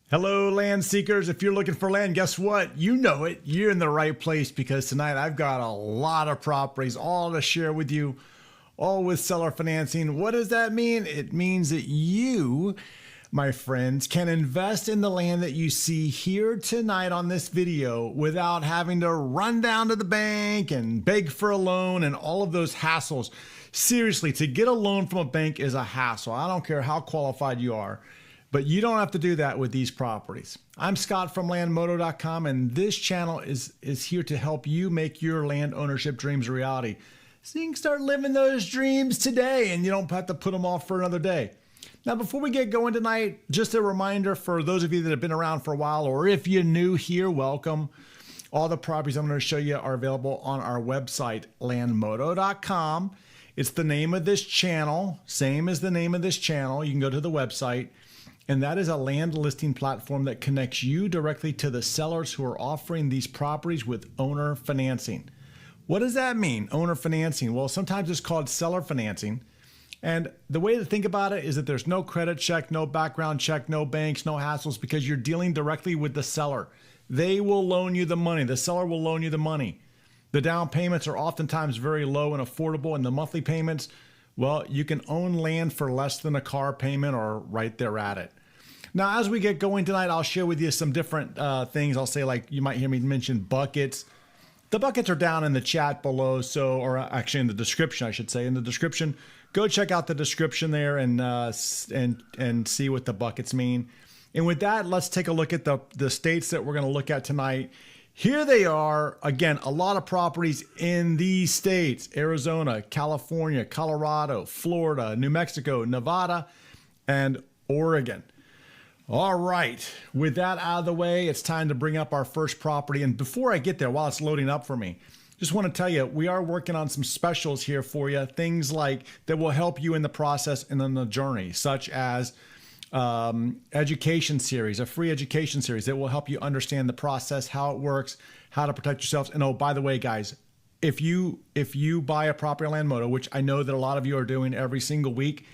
Hello, land seekers. If you're looking for land, guess what? You know it. You're in the right place because tonight I've got a lot of properties all to share with you, all with seller financing. What does that mean? It means that you, my friends, can invest in the land that you see here tonight on this video without having to run down to the bank and beg for a loan and all of those hassles. Seriously, to get a loan from a bank is a hassle. I don't care how qualified you are. But you don't have to do that with these properties. I'm Scott from Landmodo.com, and this channel is here to help you make your land ownership dreams a reality. So you can start living those dreams today, and you don't have to put them off for another day. Now, before we get going tonight, just a reminder for those of you that have been around for a while, or if you're new here, welcome. All the properties I'm going to show you are available on our website, Landmodo.com. It's the name of this channel, same as the name of this channel. You can go to the website. And that is a land listing platform that connects you directly to the sellers who are offering these properties with owner financing. What does that mean, owner financing? Well, sometimes it's called seller financing. And the way to think about it is that there's no credit check, no background check, no banks, no hassles, because you're dealing directly with the seller. They will loan you the money. The seller will loan you the money. The down payments are oftentimes very low and affordable, and the monthly payments, well, you can own land for less than a car payment or right there at it. Now, as we get going tonight, I'll share with you some different things. I'll say, like, you might hear me mention buckets. The buckets are down in the chat below, or actually in the description, I should say. In the description, go check out the description there and see what the buckets mean. And with that, let's take a look at the states that we're going to look at tonight. Here they are. Again, a lot of properties in these states: Arizona, California, Colorado, Florida, New Mexico, Nevada, and Oregon. All right, with that out of the way, it's time to bring up our first property. And before I get there, while it's loading up for me, just want to tell you, we are working on some specials here for you, things like that will help you in the process and in the journey, such as education series, a free education series that will help you understand the process, how it works, how to protect yourselves. And oh, by the way, guys, if you buy a property on Landmodo, which I know that a lot of you are doing every single week,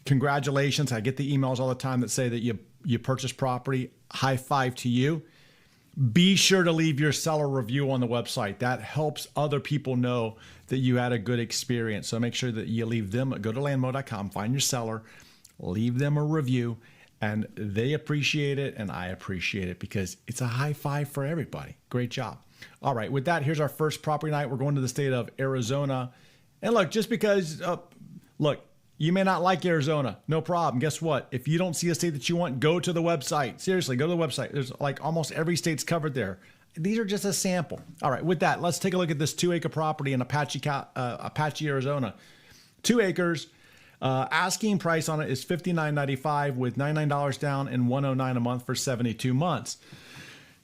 congratulations. I get the emails all the time that say that you purchase property. High five to you. Be sure to leave your seller review on the website. That helps other people know that you had a good experience. So make sure that you leave them. Go to landmodo.com, find your seller, leave them a review, and they appreciate it, and I appreciate it because it's a high five for everybody. Great job. All right, with that, here's our first property night. We're going to the state of Arizona. And look, just because, look, you may not like Arizona, no problem. Guess what? If you don't see a state that you want, go to the website. Seriously, go to the website. There's like almost every state's covered there. These are just a sample. All right, with that, let's take a look at this 2-acre property in Apache, Arizona. 2 acres. Asking price on it is $59.95 with $99 down and $109 a month for 72 months.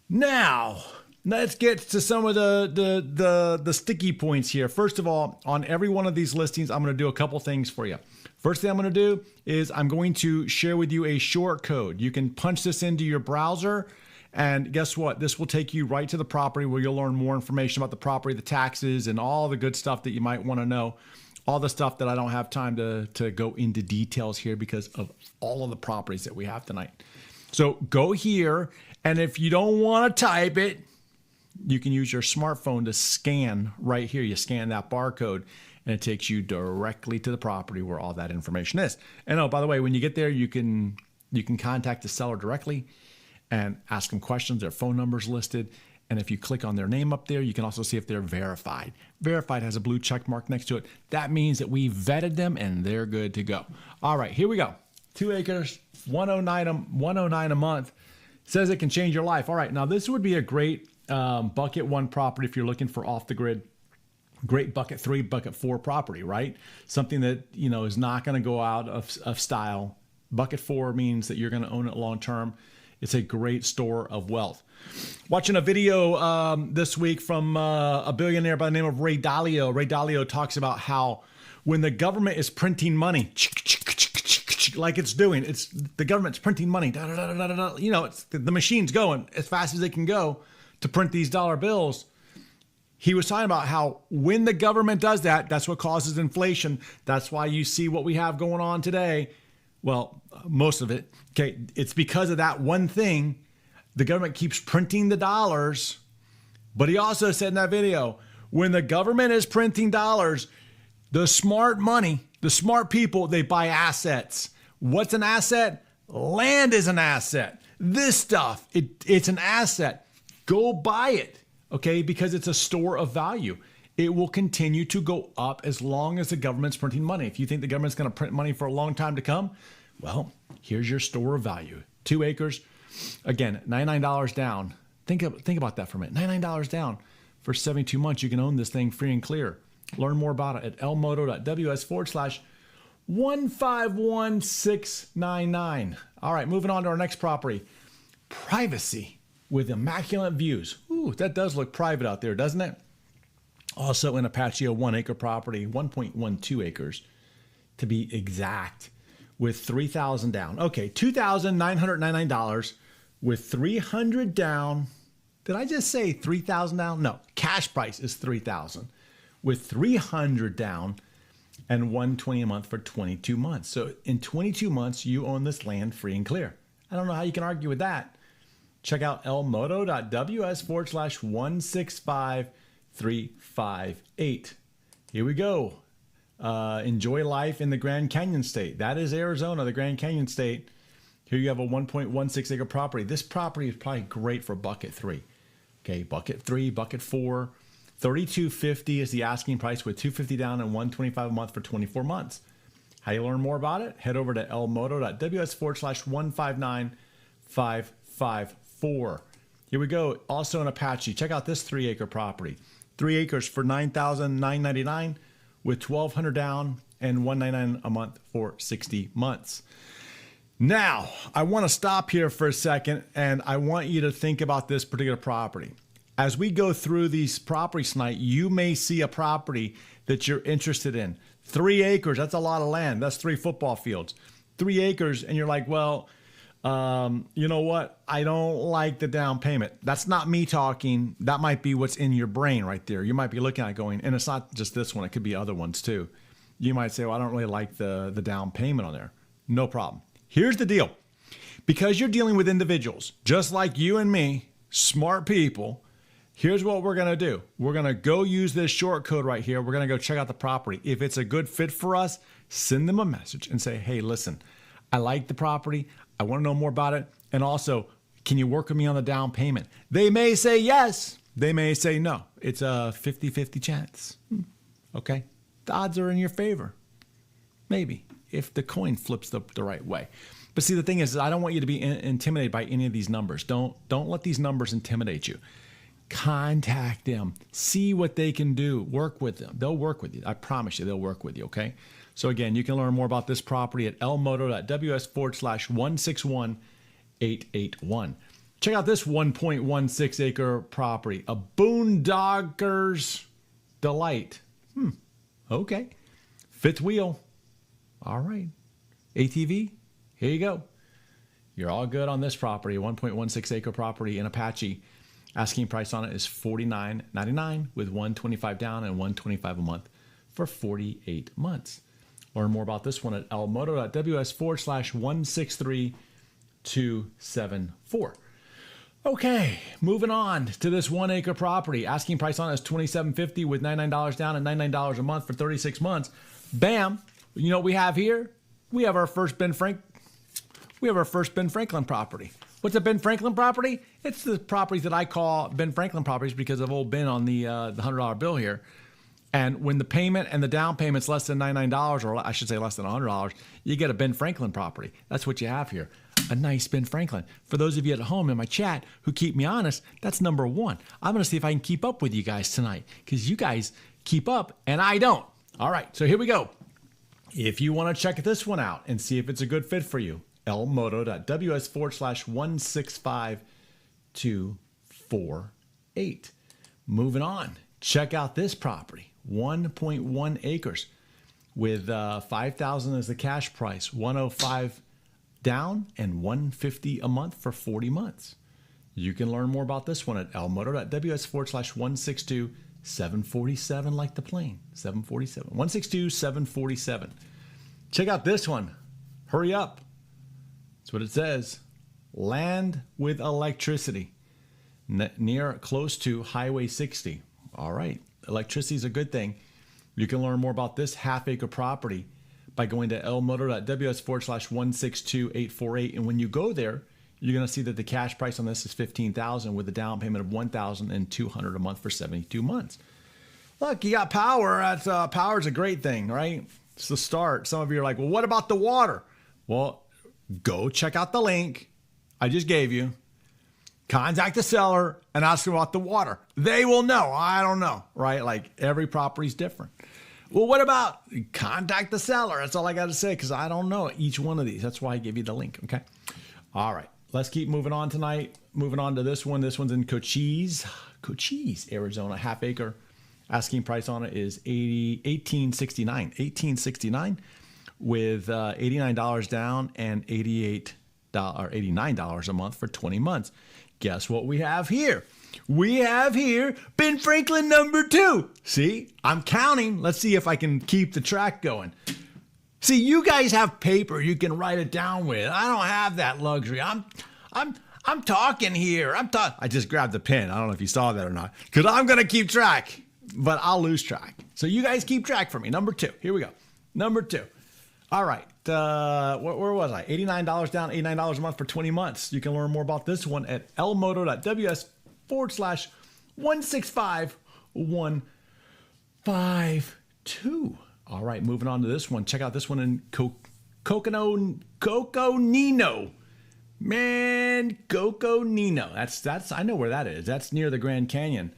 Now, let's get to some of the sticky points here. First of all, on every one of these listings, I'm going to do a couple things for you. First thing I'm going to do is I'm going to share with you a short code. You can punch this into your browser, and guess what? This will take you right to the property where you'll learn more information about the property, the taxes, and all the good stuff that you might want to know. All the stuff that I don't have time to go into details here because of all of the properties that we have tonight. So go here, and if you don't want to type it, you can use your smartphone to scan right here. You scan that barcode, and it takes you directly to the property where all that information is. And oh, by the way, when you get there, you can contact the seller directly and ask them questions. Their phone number's listed. And if you click on their name up there, you can also see if they're verified. Verified has a blue check mark next to it. That means that we vetted them and they're good to go. All right, here we go. 2 acres, $109 a month. Says it can change your life. All right, now this would be a great bucket 1 property if you're looking for off the grid. Great bucket 3, bucket 4 property, right? Something that, you know, is not going to go out of style. Bucket 4 means that you're going to own it long term. It's a great store of wealth. Watching a video this week from a billionaire by the name of Ray Dalio. Ray Dalio talks about how when the government is printing money, like it's doing, the government's printing money, you know, the machine's going as fast as it can go to print these dollar bills. He was talking about how when the government does that, that's what causes inflation. That's why you see what we have going on today. Well, most of it. Okay, it's because of that one thing. The government keeps printing the dollars. But he also said in that video, when the government is printing dollars, the smart money, the smart people, they buy assets. What's an asset? Land is an asset. This stuff, it's an asset. Go buy it, okay? Because it's a store of value. It will continue to go up as long as the government's printing money. If you think the government's going to print money for a long time to come, well, here's your store of value. 2 acres, again, $99 down. Think about that for a minute. $99 down for 72 months. You can own this thing free and clear. Learn more about it at lmodo.ws/151699. All right, moving on to our next property. Privacy with immaculate views. Ooh, that does look private out there, doesn't it? Also in Apache, a 1 acre property, 1.12 acres to be exact, with $3,000 down. Okay, $2,999 with $300 down. Did I just say $3,000 down? No, cash price is $3,000 with $300 down and $120 a month for 22 months. So in 22 months, you own this land free and clear. I don't know how you can argue with that. Check out lmodo.ws/165358. Here we go. Enjoy life in the Grand Canyon State. That is Arizona, the Grand Canyon State. Here you have a 1.16 acre property. This property is probably great for bucket 3. Okay, bucket 3, bucket 4. $3,250 is the asking price with $250 down and $125 a month for 24 months. How you learn more about it? Head over to lmodo.ws/159554. Here we go. Also in Apache. Check out this 3 acre property. 3 acres for $9,999 with $1,200 down and $199 a month for 60 months. Now, I want to stop here for a second, and I want you to think about this particular property. As we go through these properties tonight, you may see a property that you're interested in. 3 acres, that's a lot of land. That's 3 football fields. 3 acres, and you're like, well, you know what? I don't like the down payment. That's not me talking. That might be what's in your brain right there. You might be looking at it going, and it's not just this one. It could be other ones too. You might say, well, I don't really like the down payment on there. No problem. Here's the deal. Because you're dealing with individuals, just like you and me, smart people, here's what we're going to do. We're going to go use this short code right here. We're going to go check out the property. If it's a good fit for us, send them a message and say, hey, listen, I like the property. I want to know more about it. And also, can you work with me on the down payment? They may say yes. They may say no. It's a 50-50 chance. Okay. The odds are in your favor. Maybe. If the coin flips the right way. But see, the thing is, I don't want you to be intimidated by any of these numbers. Don't let these numbers intimidate you. Contact them. See what they can do. Work with them. They'll work with you. I promise you, they'll work with you, okay? So again, you can learn more about this property at lmodo.ws/161881. Check out this 1.16 acre property, a Boondocker's delight. Okay. Fifth wheel. All right. ATV, here you go. You're all good on this property, a 1.16 acre property in Apache. Asking price on it is $49.99 with $125 down and $125 a month for 48 months. Learn more about this one at lmodo.ws/163274. Okay, moving on to this 1 acre property. Asking price on it is $27.50 with $99 down and $99 a month for 36 months. Bam. You know what we have here? We have our first Ben Franklin property. What's a Ben Franklin property? It's the properties that I call Ben Franklin properties because of old Ben on the $100 bill here. And when the payment and the down payment's less than $99, or I should say less than $100, you get a Ben Franklin property. That's what you have here. A nice Ben Franklin. For those of you at home in my chat who keep me honest, that's number 1. I'm going to see if I can keep up with you guys tonight because you guys keep up and I don't. All right, so here we go. If you want to check this one out and see if it's a good fit for you, lmodo.ws/16528. Moving on, check out this property, 1.1 acres with $5,000 as the cash price, $105 down and $150 a month for 40 months. You can learn more about this one at lmodo.ws/162-747, like the plane, 747, 162-747. Check out this one. Hurry up. That's what it says. Land with electricity. Close to Highway 60. All right. Electricity is a good thing. You can learn more about this half-acre property by going to lmodo.ws/162848. And when you go there, you're going to see that the cash price on this is $15,000 with a down payment of $1,200 a month for 72 months. Look, you got power. Power's a great thing, right? It's the start. Some of you are like, well, what about the water? Well, go check out the link I just gave you. Contact the seller and ask them about the water. They will know. I don't know, right? Like every property's different. Well, what about contact the seller? That's all I got to say because I don't know each one of these. That's why I give you the link, okay? All right. Let's keep moving on tonight. Moving on to this one. This one's in Cochise, Arizona, half acre. Asking price on it is $1869 with $89 down and $89 a month for 20 months. Guess what we have here? We have here Ben Franklin number 2. See, I'm counting. Let's see if I can keep the track going. See, you guys have paper you can write it down with. I don't have that luxury. I'm talking here. I just grabbed the pen. I don't know if you saw that or not, because I'm gonna keep track, but I'll lose track. So you guys keep track for me. Number 2. Here we go. Number 2. All right. Where was I? $89 down, $89 a month for 20 months. You can learn more about this one at lmodo.ws/165152. All right, moving on to this one. Check out this one in Coconino. Man, Coconino. That's I know where that is. That's near the Grand Canyon.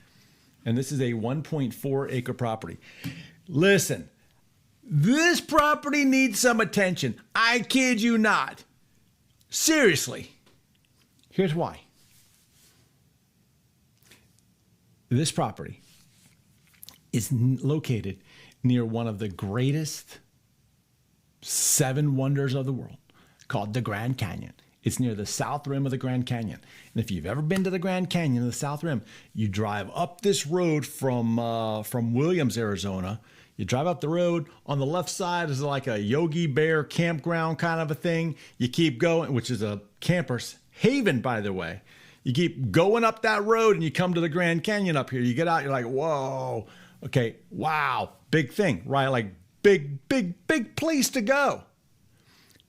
And this is a 1.4 acre property. Listen, this property needs some attention. I kid you not. Seriously. Here's why. This property is located near one of the greatest 7 wonders of the world called the Grand Canyon. It's near the south rim of the Grand Canyon. And if you've ever been to the Grand Canyon, the south rim, you drive up this road from Williams, Arizona. You drive up the road. On the left side is like a Yogi Bear campground kind of a thing. You keep going, which is a camper's haven, by the way. You keep going up that road and you come to the Grand Canyon up here. You get out, you're like, whoa, okay, wow, big thing, right? Like big place to go.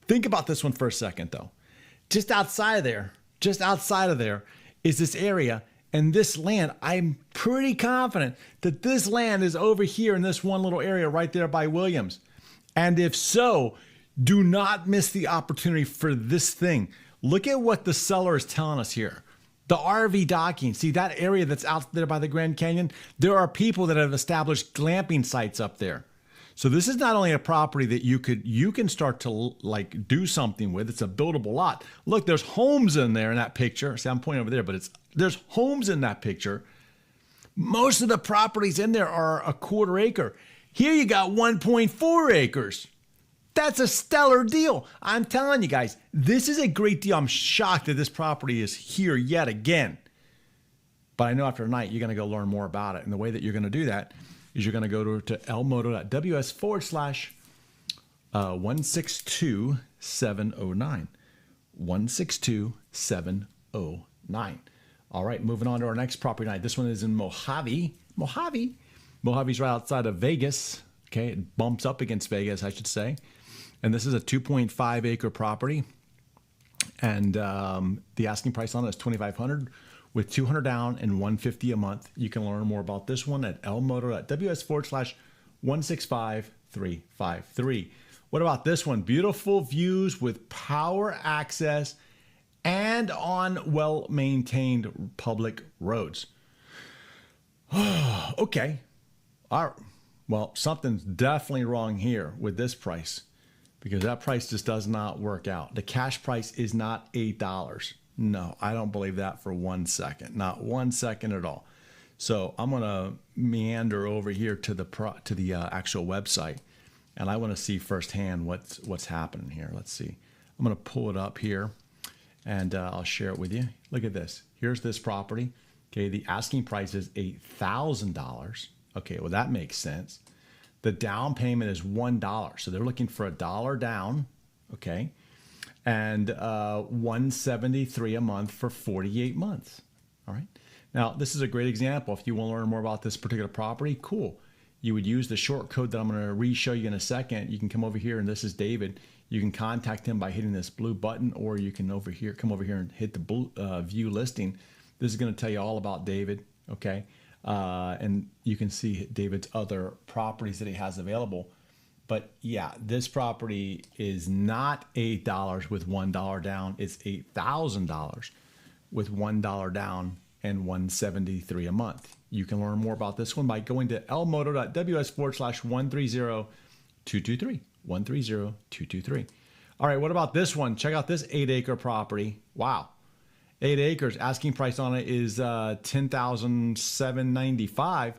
Think about this one for a second, though. Just outside of there is this area. And this land, I'm pretty confident that this land is over here in this one little area right there by Williams. And if so, do not miss the opportunity for this thing. Look at what the seller is telling us here. The RV docking, see that area that's out there by the Grand Canyon? There are people that have established glamping sites up there. So this is not only a property that you can start to like do something with. It's a buildable lot. Look, there's homes in there in that picture. See, I'm pointing over there, but there's homes in that picture. Most of the properties in there are a quarter acre. Here you got 1.4 acres. That's a stellar deal. I'm telling you guys, this is a great deal. I'm shocked that this property is here yet again. But I know after tonight, you're going to go learn more about it. And the way that you're going to do that is you're going to go to lmodo.ws/162709. 162709. All right, moving on to our next property tonight. This one is in Mojave. Mojave's right outside of Vegas. Okay, it bumps up against Vegas, I should say. And this is a 2.5 acre property. And the asking price on it is $2,500 with $200 down and $150 a month. You can learn more about this one at lmodo.ws/165353. What about this one? Beautiful views with power access and on well-maintained public roads. Okay. All right. Well, something's definitely wrong here with this price because that price just does not work out. The cash price is not $8. No, I don't believe that for 1 second. Not 1 second at all. So I'm going to meander over here to the actual website, and I want to see firsthand what's happening here. Let's see. I'm going to pull it up here, and I'll share it with you. Look at this. Here's this property. Okay, the asking price is $8,000. Okay, well, that makes sense. The down payment is $1. So they're looking for $1 down. okay? And $173 a month for 48 months. All right. Now, this is a great example. If you want to learn more about this particular property, cool. You would use the short code that I'm going to re-show you in a second. You can come over here, and this is David. You can contact him by hitting this blue button, or you can come over here and hit the blue, view listing. This is going to tell you all about David, okay? And you can see David's other properties that he has available. But yeah, this property is not $8 with $1 down. It's $8,000 with $1 down and $173 a month. You can learn more about this one by going to lmodo.ws/130-223. 130-223. All right, what about this one? Check out this 8-acre property. Wow. 8 acres. Asking price on it is $10,795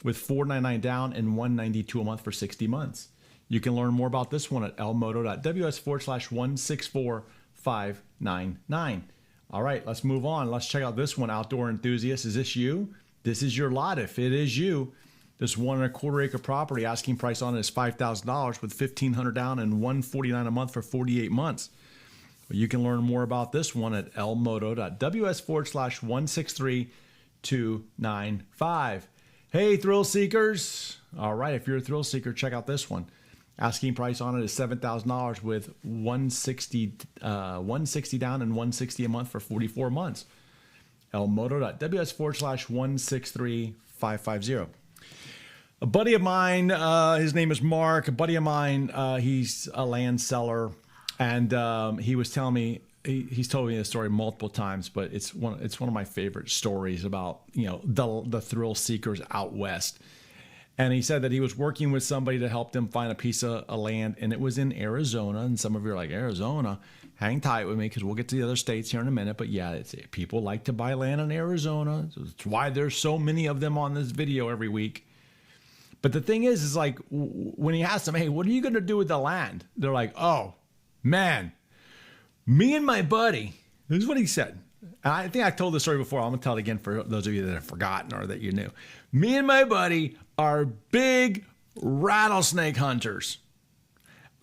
with $499 down and $192 a month for 60 months. You can learn more about this one at lmodo.ws/164599. All right, let's move on. Let's check out this one, outdoor enthusiast. Is this you? This is your lot. If it is you, this 1.25 acre property, asking price on it is $5,000 with $1,500 down and $149 a month for 48 months. You can learn more about this one at lmodo.ws/163-295. Hey, thrill seekers. All right, if you're a thrill seeker, check out this one. Asking price on it is $7,000 with $160 down and $160 a month for 44 months. lmodo.ws/163-550. A buddy of mine, his name is Mark. A buddy of mine, he's a land seller, and he was telling me, he's told me this story multiple times, but it's one of my favorite stories about the thrill seekers out west. And he said that he was working with somebody to help them find a piece of land, and it was in Arizona. And some of you are like, Arizona? Hang tight with me because we'll get to the other states here in a minute. But yeah, people like to buy land in Arizona. That's why there's so many of them on this video every week. But the thing is like when he asked them, hey, what are you going to do with the land? They're like, oh, man, me and my buddy, this is what he said. And I think I told this story before. I'm going to tell it again for those of you that have forgotten or that you knew. Me and my buddy are big rattlesnake hunters.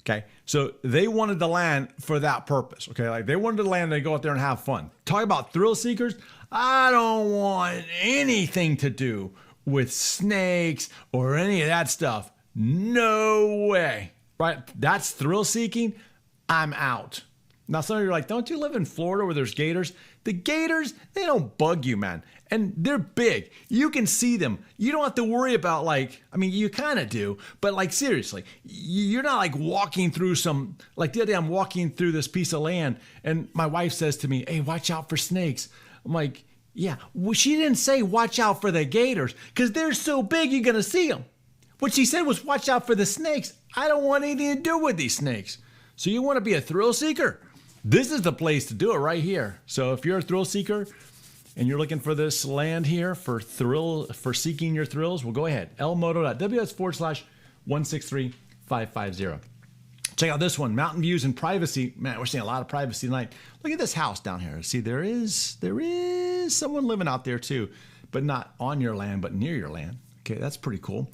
Okay, so they wanted the land for that purpose. Okay, like they wanted the land to go out there and have fun. Talk about thrill seekers. I don't want anything to do with snakes or any of that stuff. No way. Right? That's thrill seeking. I'm out. Now, some of you are like, don't you live in Florida where there's gators? The gators, they don't bug you, man. And they're big. You can see them. You don't have to worry about you kind of do, but seriously, you're not walking through the other day I'm walking through this piece of land and my wife says to me, hey, watch out for snakes. I'm like, yeah, well, she didn't say watch out for the gators because they're so big you're going to see them. What she said was watch out for the snakes. I don't want anything to do with these snakes. So you want to be a thrill seeker? This is the place to do it right here. So if you're a thrill seeker and you're looking for this land here for seeking your thrills, well, go ahead. lmodo.ws/163-550. Check out this one, mountain views and privacy. Man, we're seeing a lot of privacy tonight. Look at this house down here. See, there is someone living out there too, but not on your land, but near your land. Okay, that's pretty cool.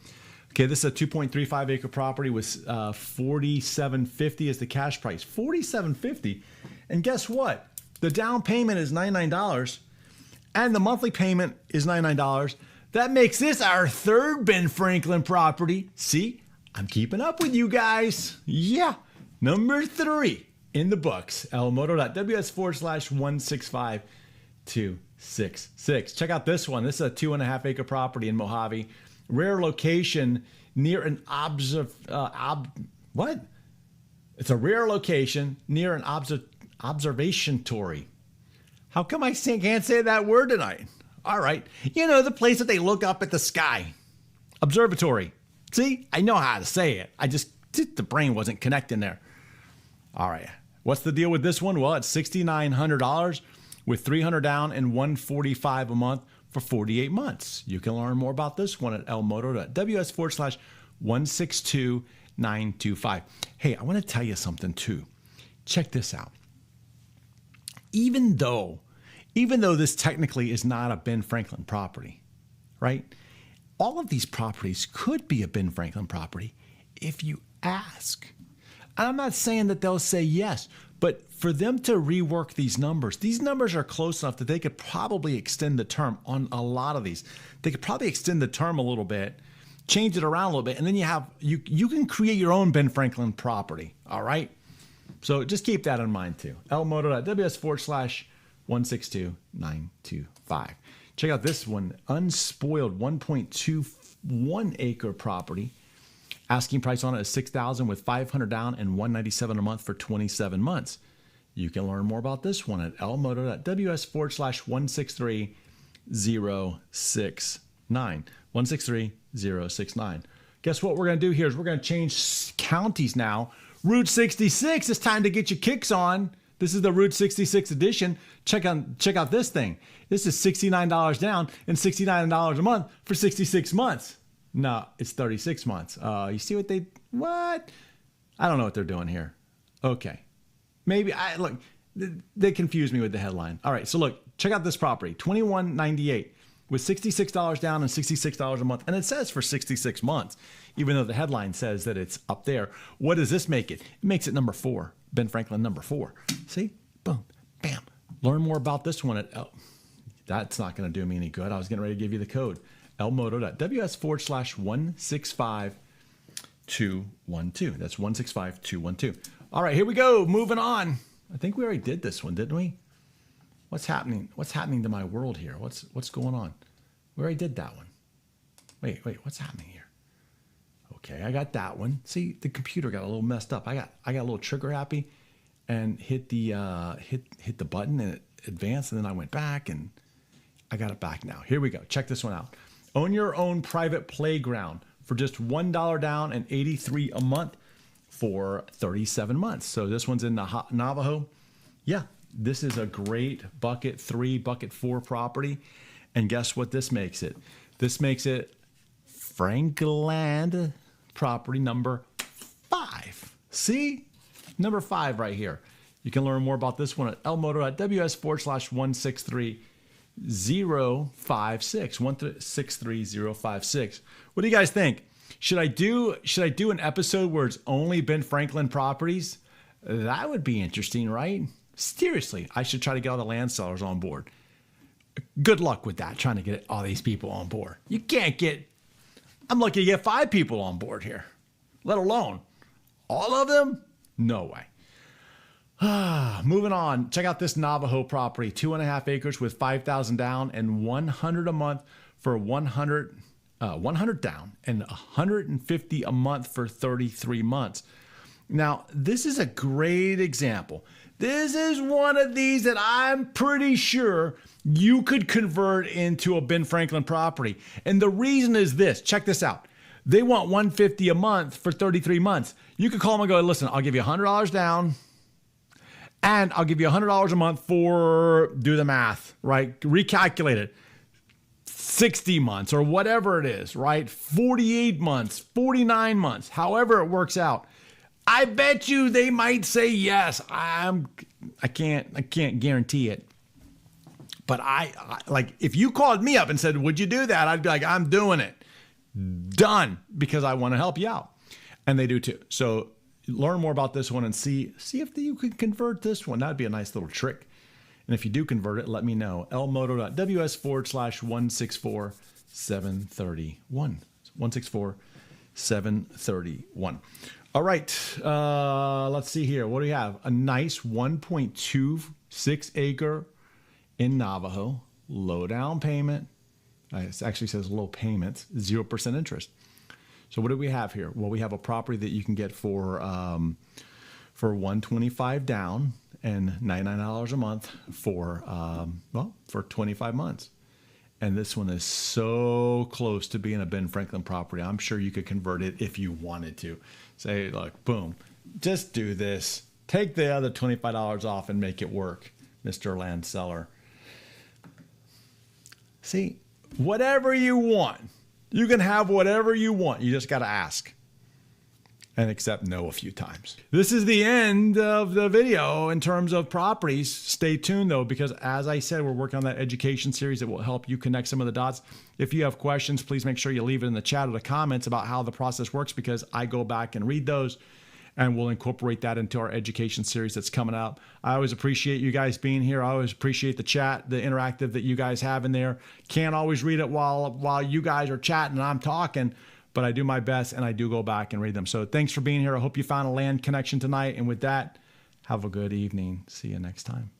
Okay, this is a 2.35 acre property with $47.50 is the cash price. $47.50, and guess what? The down payment is $99, and the monthly payment is $99. That makes this our third Ben Franklin property. See, I'm keeping up with you guys. Yeah, number 3 in the books. lmodo.ws/165-266. Check out this one. This is a 2.5 acre property in Mojave. Rare location near an It's a rare location near an observatory. How come I can't say that word tonight? All right. The place that they look up at the sky. Observatory. See, I know how to say it. The brain wasn't connecting there. All right. What's the deal with this one? Well, it's $6,900 with $300 down and $145 a month for 48 months. You can learn more about this one at lmodo.ws/162-925. Hey, I want to tell you something too. Check this out. Even though this technically is not a Ben Franklin property, right? All of these properties could be a Ben Franklin property if you ask. I'm not saying that they'll say yes, but for them to rework these numbers are close enough that they could probably extend the term on a lot of these. They could probably extend the term a little bit, change it around a little bit, and then you can create your own Ben Franklin property. All right. So just keep that in mind too. Landmodo.ws/162925. Check out this one, unspoiled 1.21 acre property. Asking price on it is $6,000 with $500 down and $197 a month for 27 months. You can learn more about this one at landmodo.ws/163069. 163069. Guess what we're going to do here is we're going to change counties now. Route 66, it's time to get your kicks on. This is the Route 66 edition. Check out this thing. This is $69 down and $69 a month for 66 months. No, it's 36 months. You see what? I don't know what they're doing here. Okay. Maybe look, they confused me with the headline. All right. So look, check out this property, $21.98 with $66 down and $66 a month. And it says for 66 months, even though the headline says that it's up there. What does this make it? It makes it number 4, Ben Franklin number 4. See? Boom, bam. Learn more about this one that's not going to do me any good. I was getting ready to give you the code. Landmodo.ws/165-212. That's 165-212. All right, here we go. Moving on. I think we already did this one, didn't we? What's happening? What's happening to my world here? What's going on? We already did that one. Wait, what's happening here? Okay, I got that one. See, the computer got a little messed up. I got a little trigger happy and hit the hit the button and it advanced, and then I went back and I got it back now. Here we go. Check this one out. Own your own private playground for just $1 down and $83 a month for 37 months. So this one's in the Navajo. Yeah, this is a great bucket 3, bucket 4 property. And guess what this makes it? This makes it Frankland property number 5. See? Number 5 right here. You can learn more about this one at landmodo.ws/163 056 163056. What do you guys think? Should I do an episode where it's only Ben Franklin properties? That would be interesting, right? Seriously, I should try to get all the land sellers on board. Good luck with that, trying to get all these people on board. You can't get, I'm lucky to get 5 people on board here, let alone all of them. No way. Moving on. Check out this Navajo property, 2.5 acres with 5,000 down and 100 a month for 100 down and 150 a month for 33 months. Now, this is a great example. This is one of these that I'm pretty sure you could convert into a Ben Franklin property. And the reason is this. Check this out. They want 150 a month for 33 months. You could call them and go, listen, I'll give you $100 down and I'll give you $100 a month for, do the math, right? Recalculate it. 60 months or whatever it is, right? 48 months, 49 months, however it works out. I bet you they might say yes. I can't guarantee it. But I like, if you called me up and said, would you do that? I'd be like, I'm doing it. Done, because I want to help you out. And they do too. So learn more about this one and see if you could convert this one. That'd be a nice little trick. And if you do convert it, let me know. landmodo.ws/164-731. 164-731. All right. Let's see here. What do we have? A nice 1.26 acre in Navajo. Low down payment. It actually says low payments, 0% interest. So what do we have here? Well, we have a property that you can get for $125 down and $99 a month for 25 months. And this one is so close to being a Ben Franklin property. I'm sure you could convert it if you wanted to. Say, look, boom, just do this. Take the other $25 off and make it work, Mr. Land Seller. See, whatever you want. You can have whatever you want. You just got to ask and accept no a few times. This is the end of the video in terms of properties. Stay tuned though, because as I said, we're working on that education series that will help you connect some of the dots. If you have questions, please make sure you leave it in the chat or the comments about how the process works, because I go back and read those and we'll incorporate that into our education series that's coming up. I always appreciate you guys being here. I always appreciate the chat, the interactive that you guys have in there. Can't always read it while you guys are chatting and I'm talking, but I do my best and I do go back and read them. So thanks for being here. I hope you found a land connection tonight. And with that, have a good evening. See you next time.